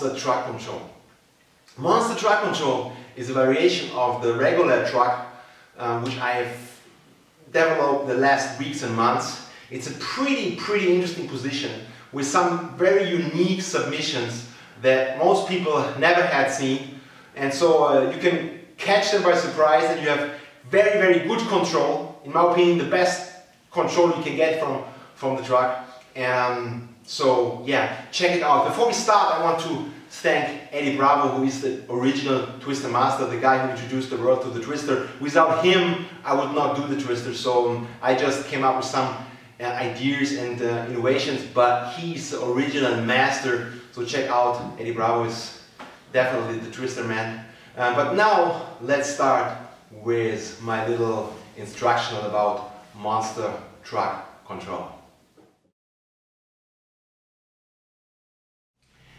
monster truck control. Monster truck control is a variation of the regular truck which I have developed the last weeks and months. It's a pretty interesting position with some very unique submissions that most people never had seen, and so you can catch them by surprise, and you have very good control. In my opinion, the best control you can get from the truck. And so yeah, check it out. Before we start, I want to thank Eddie Bravo, who is the original Twister master, the guy who introduced the world to the Twister. Without him, I would not do the Twister, so I just came up with some ideas and innovations, but he's the original master, so check out Eddie Bravo, is definitely the Twister man. But now let's start with my little instructional about monster truck control.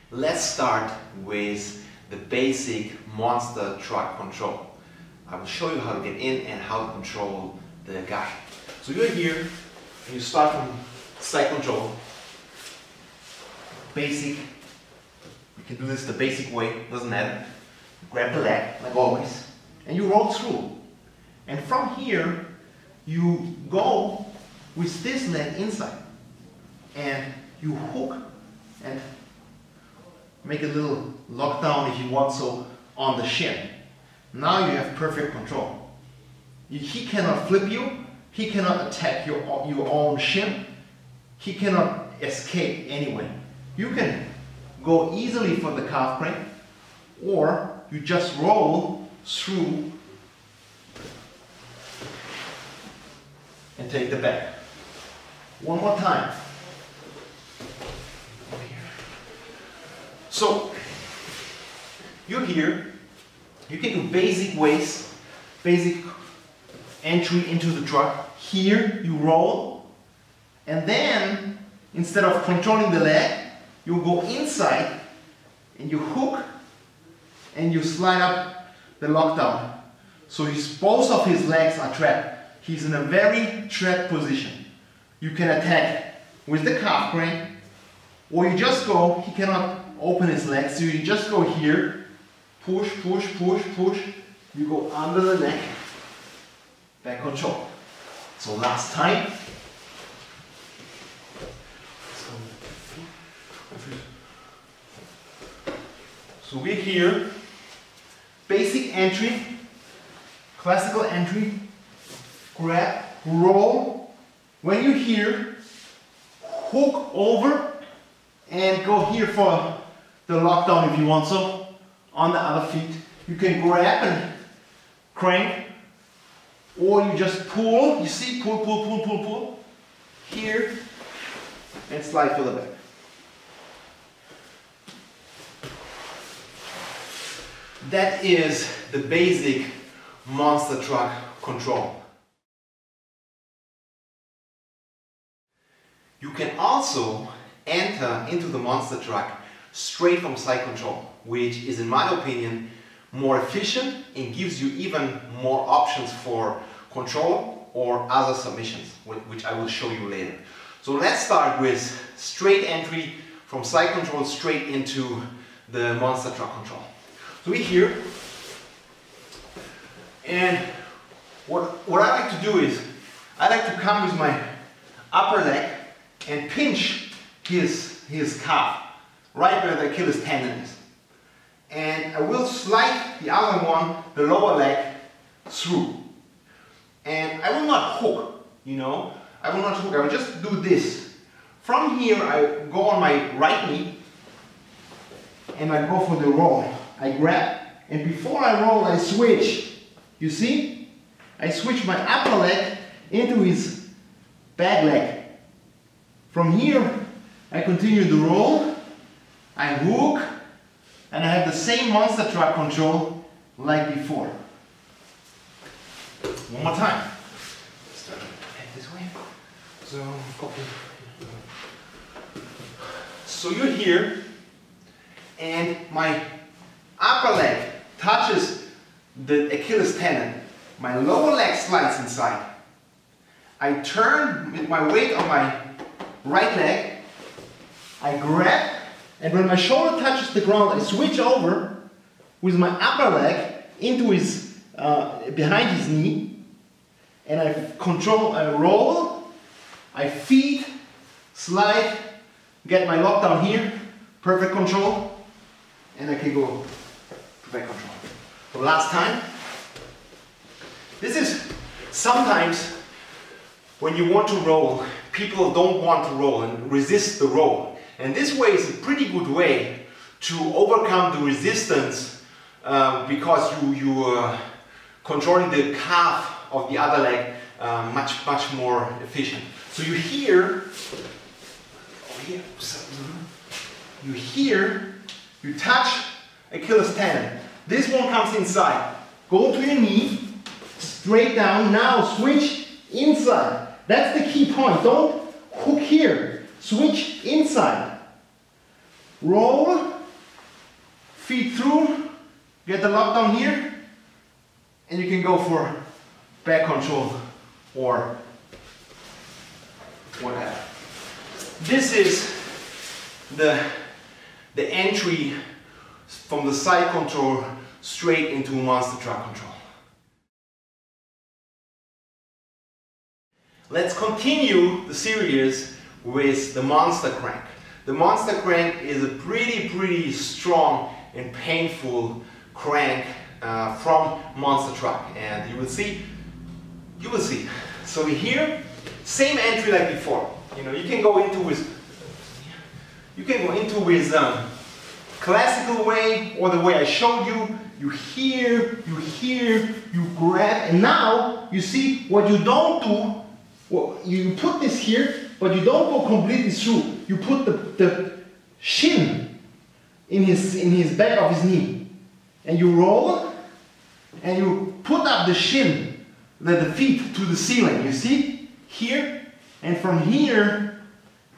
Let's start with the basic monster truck control. I will show you how to get in and how to control the guy. So you're here and you start from side control. Basic. You can do this the basic way, doesn't matter. Grab the leg, like always, and you roll through. And from here, you go with this leg inside. And you hook and make a little lockdown, if you want so, on the shin. Now you have perfect control. He cannot flip you, he cannot attack your own shin, he cannot escape anyway. You can go easily for the calf crane, or you just roll through and take the back. One more time. So, you're here, you can do basic ways, basic entry into the truck. Here you roll, and then instead of controlling the leg, you go inside and you hook and you slide up the lockdown. So both of his legs are trapped. He's in a very trapped position. You can attack with the calf crane, or you just go, he cannot open his legs, so you just go here, push, you go under the neck, back control. So last time. So we're here, basic entry, classical entry, grab, roll. When you're here, hook over and go here for the lockdown if you want so. On the other feet, you can grab and crank, or you just pull, you see, pull, here, and slide for the back. That is the basic monster truck control. You can also enter into the monster truck straight from side control, which is, in my opinion, more efficient and gives you even more options for control or other submissions, which I will show you later. So let's start with straight entry from side control straight into the monster truck control. So we're here, and what I like to do is I like to come with my upper leg and pinch his calf right where the Achilles tendon is, and I will slide the other one, the lower leg, through, and I will not hook, you know, I will not hook, I will just do this. From here I go on my right knee and I go for the roll. I grab, and before I roll I switch. You see? I switch my upper leg into his back leg. From here I continue the roll, I hook, and I have the same monster truck control like before. One more time. Start this way. So, copy. So you're here, and my upper leg touches the Achilles tendon. My lower leg slides inside. I turn with my weight on my right leg. I grab And when my shoulder touches the ground, I switch over with my upper leg into his, behind his knee, and I control, I roll, I feed, slide, get my lockdown here, perfect control, and I can go to back control. For the last time. This is sometimes when you want to roll, people don't want to roll and resist the roll. And this way is a pretty good way to overcome the resistance because you are controlling the calf of the other leg much more efficient. So you hear, you touch Achilles tendon. This one comes inside. Go to your knee, straight down. Now switch inside. That's the key point. Don't hook here. Switch inside. Roll, feet through, get the lockdown here, and you can go for back control or whatever. This is the entry from the side control straight into monster truck control. Let's continue the series with the monster crank. The monster crank is a pretty strong and painful crank from monster truck, and you will see. So here, same entry like before. You know, you can go into with classical way or the way I showed you. You hear, you grab, and now you see what you don't do. Well, you put this here, but you don't go completely through. You put the shin in his back of his knee, and you roll, and you put up the shin, the feet to the ceiling. You see here, and from here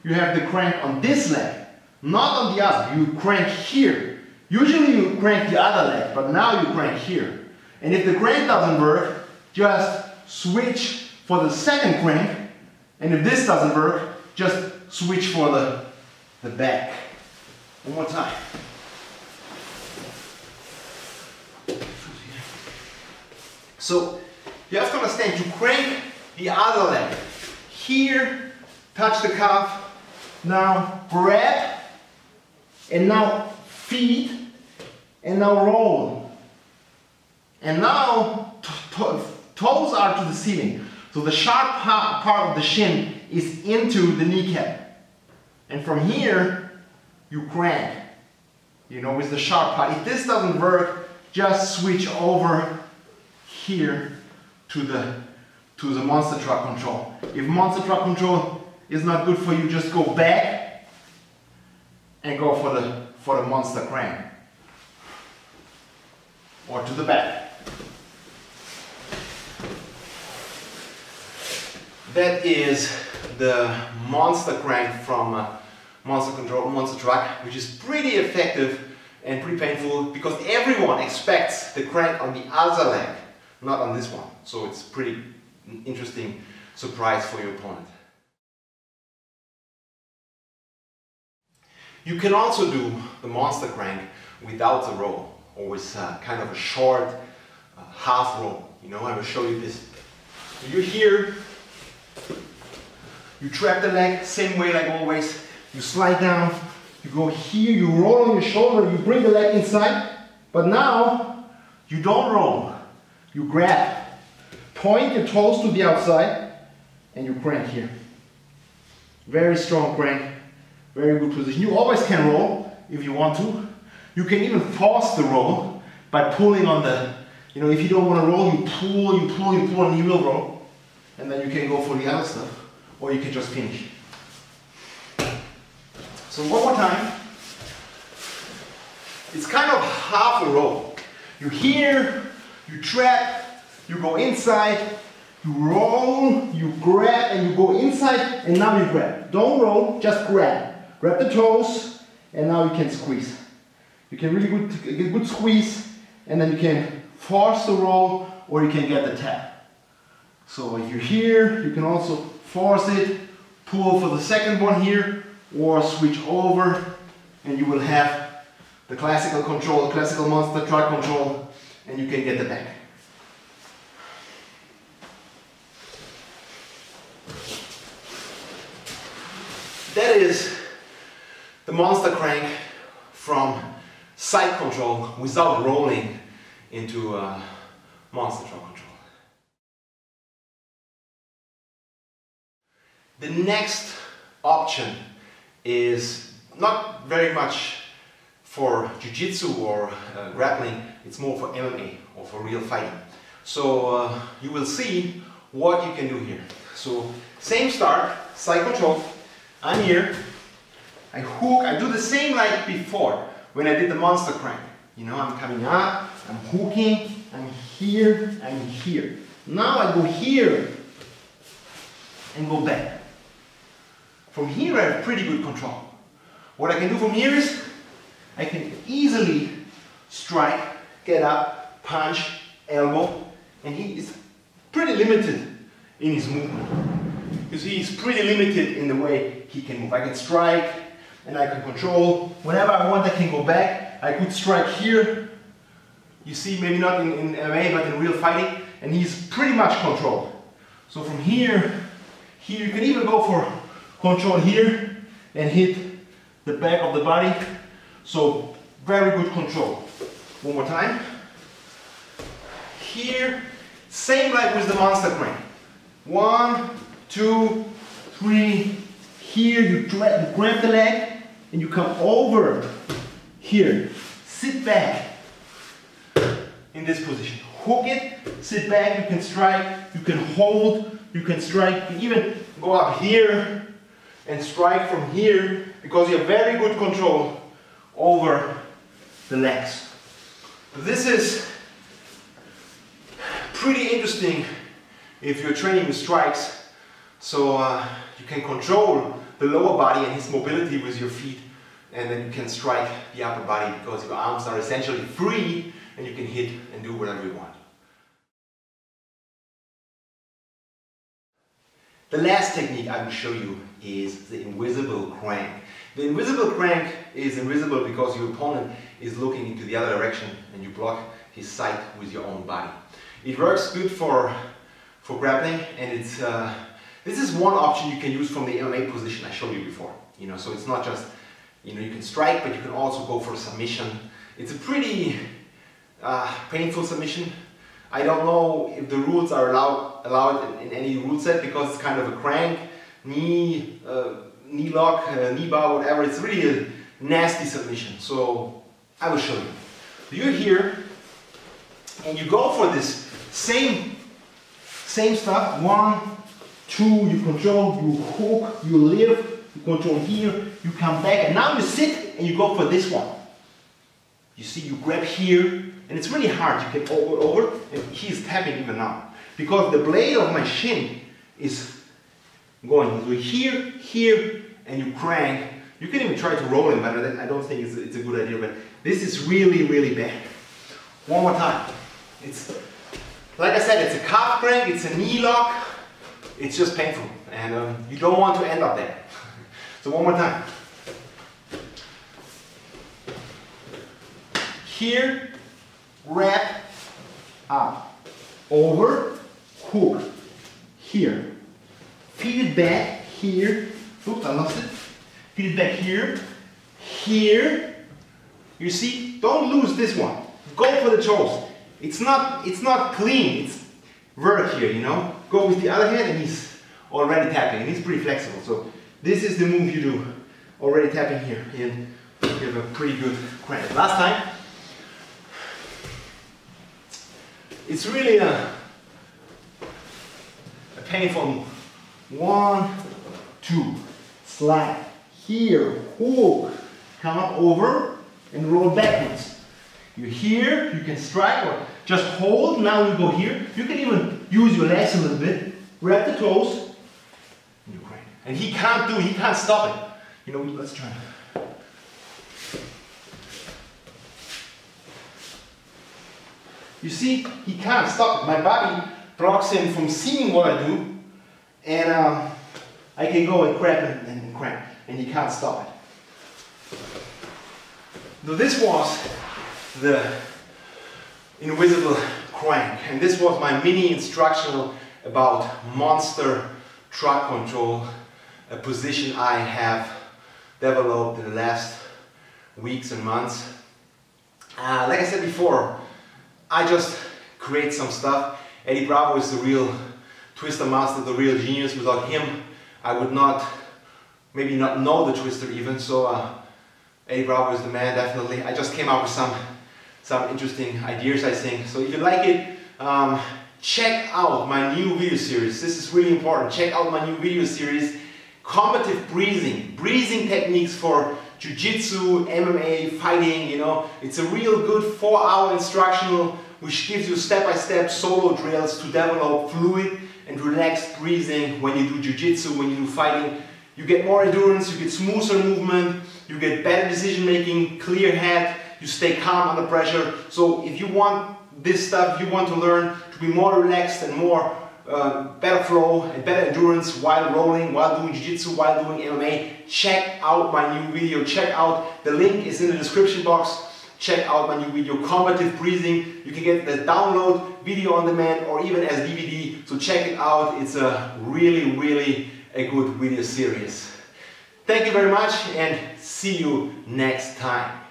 you have the crank on this leg, not on the other. You crank here. Usually you crank the other leg, but now you crank here. And if the crank doesn't work, just switch for the second crank, and if this doesn't work, just switch for the back. One more time. So you have to understand, you crank the other leg. Here, touch the calf, now grab, and now feed, and now roll. And now toes are to the ceiling. So the sharp part of the shin is into the kneecap. And from here, you crank, you know, with the sharp part. If this doesn't work, just switch over here to the monster truck control. If monster truck control is not good for you, just go back and go for the monster crank. Or to the back. That is the monster crank from monster truck, which is pretty effective and pretty painful because everyone expects the crank on the other leg, not on this one. So it's pretty interesting surprise for your opponent. You can also do the monster crank without the roll, or with kind of a short half roll. You know, I will show you this. You're here. You trap the leg, same way like always. You slide down, you go here, you roll on your shoulder, you bring the leg inside, but now you don't roll. You grab, point your toes to the outside, and you crank here. Very strong crank, very good position. You always can roll if you want to. You can even force the roll by pulling on the, you know, if you don't want to roll, you pull, and you will roll. And then you can go for the other stuff. Or you can just finish. So one more time. It's kind of half a roll. You hear, you trap, you go inside, you roll, you grab, and you go inside, and now you grab. Don't roll, just grab. Grab the toes, and now you can squeeze. You can really get a good squeeze, and then you can force the roll, or you can get the tap. So if you're here, you can also force it, pull for the second one here, or switch over and you will have the classical control, the classical monster truck control, and you can get the back. That is the monster crank from side control without rolling into monster truck control. The next option is not very much for jiu-jitsu or grappling, it's more for MMA or for real fighting. So you will see what you can do here. So same start, side control, I'm here, I hook, I do the same like before when I did the monster crank. You know, I'm coming up, I'm hooking, I'm here, I'm here. Now I go here and go back. From here I have pretty good control. What I can do from here is I can easily strike, get up, punch, elbow, and he is pretty limited in his movement. You see, he's pretty limited in the way he can move. I can strike and I can control. Whenever I want I can go back. I could strike here. You see, maybe not in MMA but in real fighting, and he's pretty much controlled. So from here, you can even go for control here and hit the back of the body. So very good control. One more time. Here, same like with the monster crank. 1, 2, 3. Here you grab the leg and you come over here. Sit back in this position. Hook it, sit back, you can strike, you can hold, you can strike, you can even go up here and strike from here because you have very good control over the legs. This is pretty interesting if you're training with strikes, so you can control the lower body and his mobility with your feet, and then you can strike the upper body because your arms are essentially free and you can hit and do whatever you want. The last technique I will show you is the invisible crank. The invisible crank is invisible because your opponent is looking into the other direction and you block his sight with your own body. It works good for grappling, and it's this is one option you can use from the MMA position I showed you before. You know, so it's not just, you know, you can strike, but you can also go for a submission. It's a pretty painful submission. I don't know if the rules are allowed in any rule set because it's kind of a crank, knee lock, knee bar, whatever. It's really a nasty submission. So I will show you. So you're here and you go for this same stuff. 1, 2, you control, you hook, you lift, you control here, you come back, and now you sit and you go for this one. You see, you grab here, and it's really hard. You can go over, and he's tapping even now. Because the blade of my shin is going here, here, and you crank. You can even try to roll him, but I don't think it's a good idea. But this is really, really bad. One more time. It's, like I said, it's a calf crank, it's a knee lock. It's just painful, and you don't want to end up there. So one more time. Here, wrap up, over, hook, here, feed it back, here, oops, I lost it, feed it back here, here, you see, don't lose this one, go for the toes, it's not clean, it's work here, you know, go with the other hand, and he's already tapping, and he's pretty flexible, so this is the move you do, already tapping here, and you have a pretty good crank. Last time. It's really a painful move. 1, 2, slide, here, hook, come up over and roll backwards. You're here, you can strike or just hold, now you go here. You can even use your legs a little bit, grab the toes, and you crank. And he can't stop it. You know, let's try. You see, he can't stop it. My body blocks him from seeing what I do, and I can go and grab and crank, and he can't stop it. So this was the invisible crank, and this was my mini instructional about monster truck control, a position I have developed in the last weeks and months. Like I said before, I just create some stuff. Eddie Bravo is the real twister master, the real genius. Without him, I would not, maybe not know the twister even. So Eddie Bravo is the man, definitely. I just came up with some interesting ideas, I think. So if you like it, check out my new video series. This is really important. Check out my new video series, Combative Breathing techniques for Jiu-Jitsu, MMA, fighting, you know. It's a real good 4-hour instructional which gives you step-by-step solo drills to develop fluid and relaxed breathing when you do Jiu-Jitsu, when you do fighting. You get more endurance, you get smoother movement, you get better decision making, clear head, you stay calm under pressure. So if you want this stuff, you want to learn to be more relaxed and more better flow and better endurance while rolling, while doing Jiu-Jitsu, while doing MMA, check out my new video. Check out, the link is in the description box. Check out my new video, Combative Breathing. You can get the download, video on demand, or even as DVD. So check it out. It's a really a good video series. Thank you very much and see you next time.